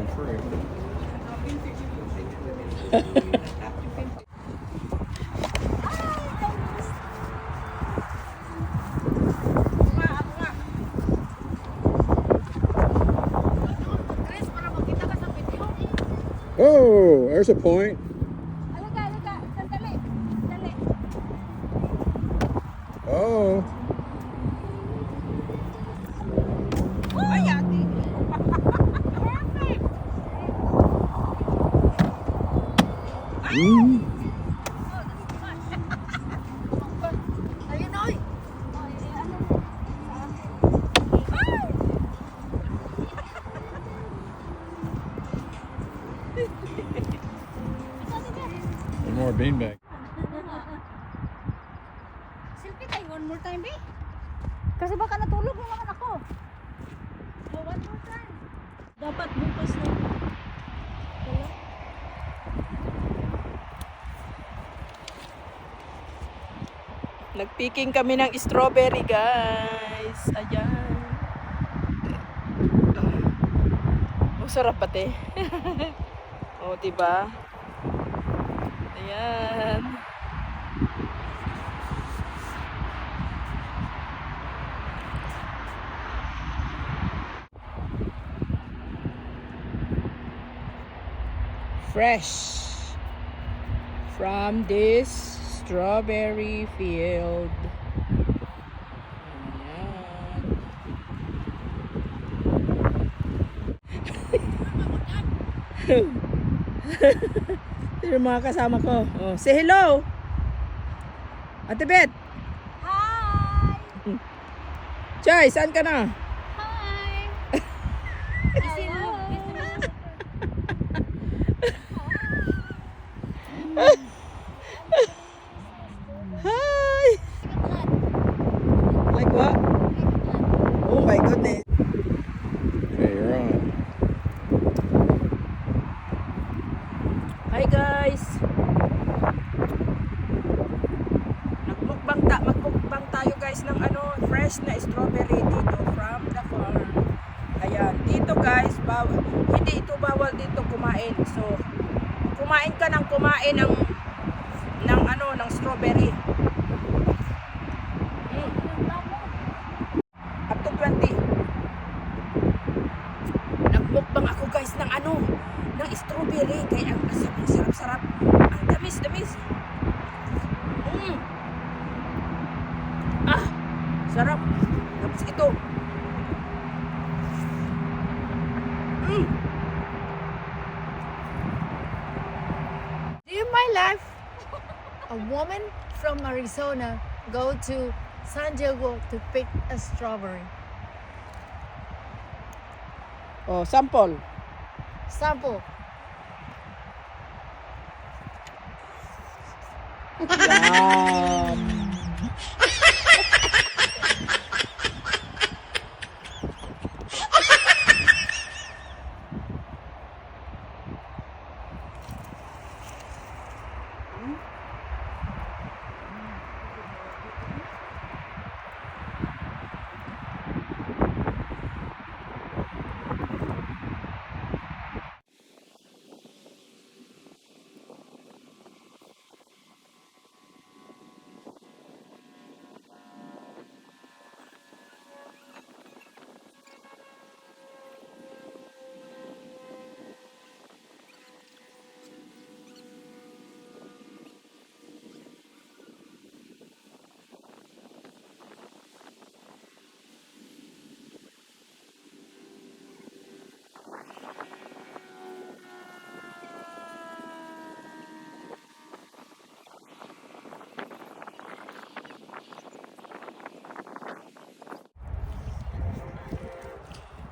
and free. Oh, there's a point. Oh. One more beanbag. Selfie tayo one more time, eh. Kasi baka natulog yung mga ako. Oh, one more time. Dapat bukas na. Wala. Nagpicking kami ng strawberry, guys. Ayan. Oh, sarap pati. Oh, diba? Ayan. Fresh from this strawberry field. Ayan. Yung mga kasama ko. Oh, say hello. Ate Bet. Hi! Chay, saan ka na? Hi! Hello! Hi. Like what? Oh my goodness. Okay, you're on. Hi guys. Magmukbang tayo guys ng fresh na strawberry dito from the farm. Ayan, dito guys, hindi ito bawal dito kumain. So, kumain ka ng kumain ng strawberry. Up to 20. Nagmukbang ako guys ng strawberry. Kaya ang sarap-sarap. Ang damis. Ah, sarap. Tapos ito. In my life, a woman from Arizona go to San Diego to pick a strawberry. Oh, sample. Sample. Yum.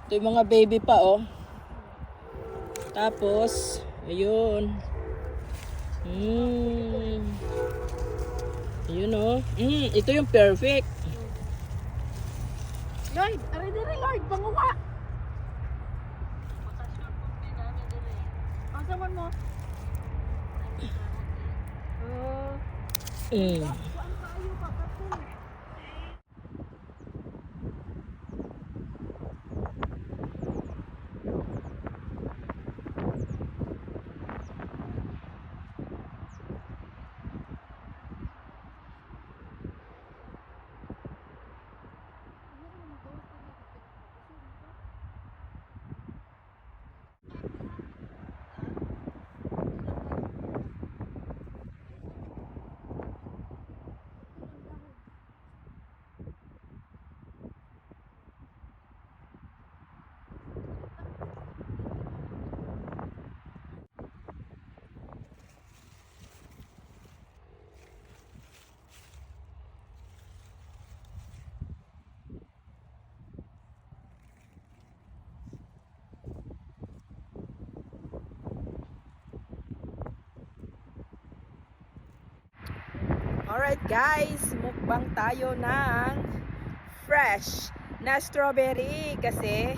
Ito yung mga baby pa, oh. Tapos, ayun. Ayun, oh. Ito yung perfect. Lloyd, aray diri Lloyd, panguha. Asaman mo? Alright guys, mukbang tayo ng fresh na strawberry kasi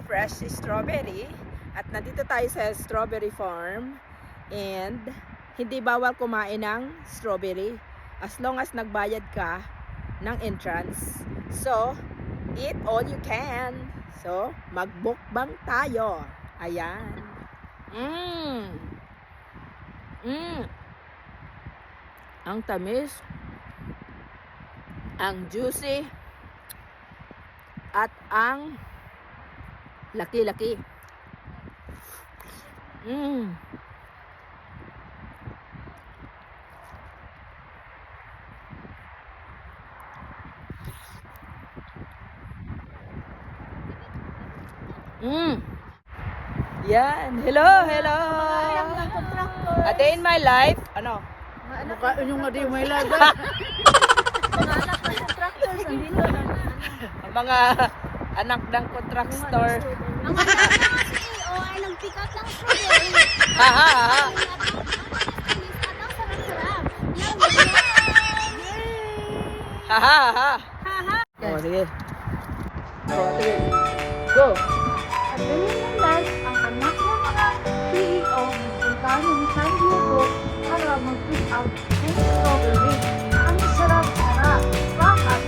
fresh strawberry at nandito tayo sa strawberry farm and hindi bawal kumain ng strawberry as long as nagbayad ka ng entrance. So, eat all you can. So, magbukbang tayo. Ayan. Ang tamis, ang juicy, at ang laki-laki. Yan. Hello, hello. A day in my life. Ano? Mukha yung nga di may laga. Tractors, andito na. Ang mga anak ng contractor. Ang mga CEO ay nag-pick up ng strawberry. Ha ha ha. Ang sarap-sarap. Ha ha ha. Haha. Oh, sige. Oh, sige. Go. At ganyan ng life, ang anak ng mga CEO nagpuntahan ng San Diego para mag-pick out ng strawberry. Ang sarap-sarap. Bakit?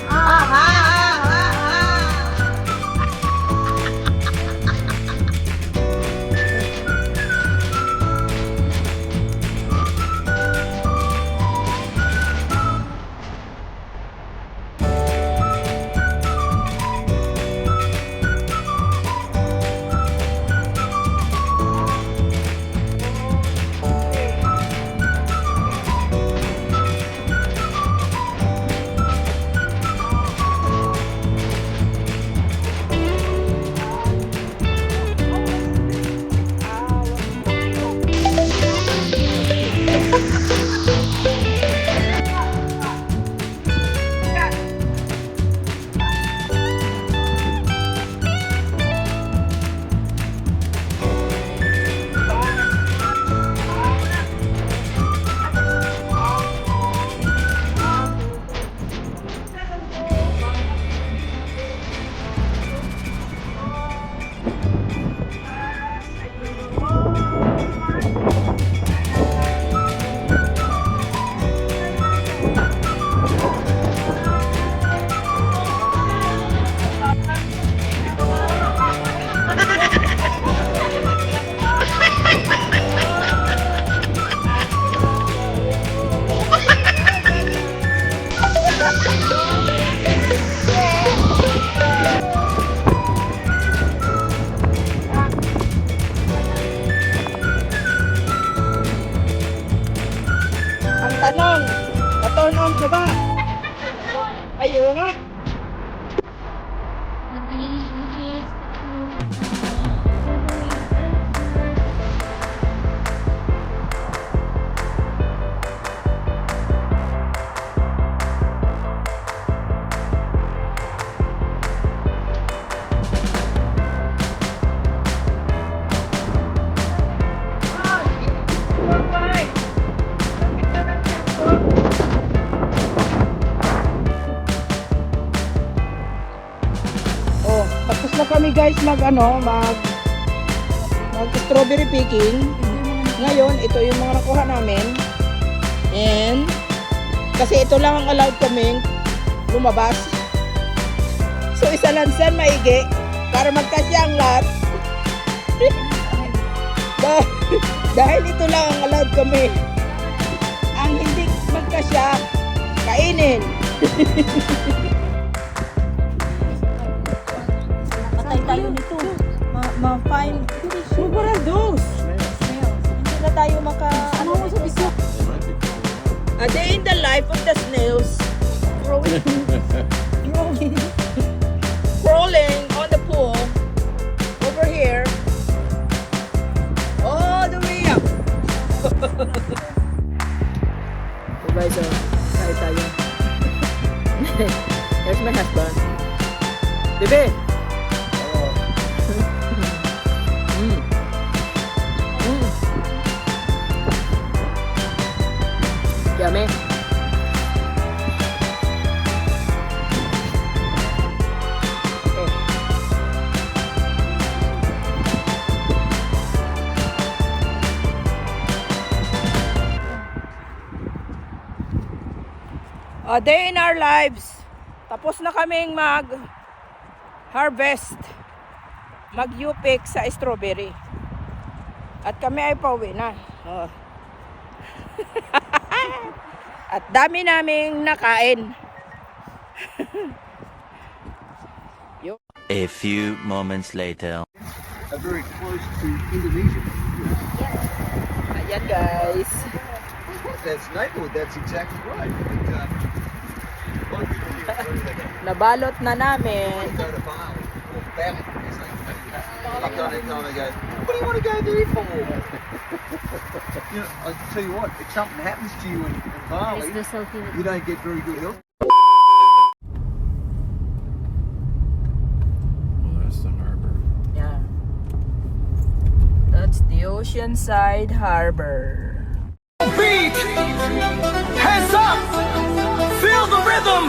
Ang tanong, na-turn on ka ba? Ayun nga. Oh, tapos na kami guys mag strawberry picking. Ngayon, ito yung mga nakuha namin. And kasi ito lang ang allowed kaming lumabas. So isa lang saan maigi para magkasya ang lahat. Dahil ito lang ang allowed kami. Ang hindi magkasya, kainin. Patay tayo nito. Ma-fine. Sobrang dose. Hindi na tayo Ano mo sa bisyo? A day in the life of the snails. Crawling on the pool. Over here. All the way up. So guys, tayo tayo. There's my husband. Bebe! Yummy. A day in our lives. Tapos na kaming mag-harvest. Mag-upik sa strawberry. At kami ay pauwi na. Oh. At dami naming nakain. A few moments later. Very close to Indonesia. Ayan guys. That's neighborhood. That's exactly right. But, a lot of people here, where do they go? Nabalot na They namin. go to Bali or Bali. As they say. I've done it time they go, what do you want to go there for? You know, I tell you what, if something happens to you in Bali, you don't get very good health. Well, that's the harbor. Yeah. That's the Oceanside Harbor. Beat! Hands up! Feel the rhythm!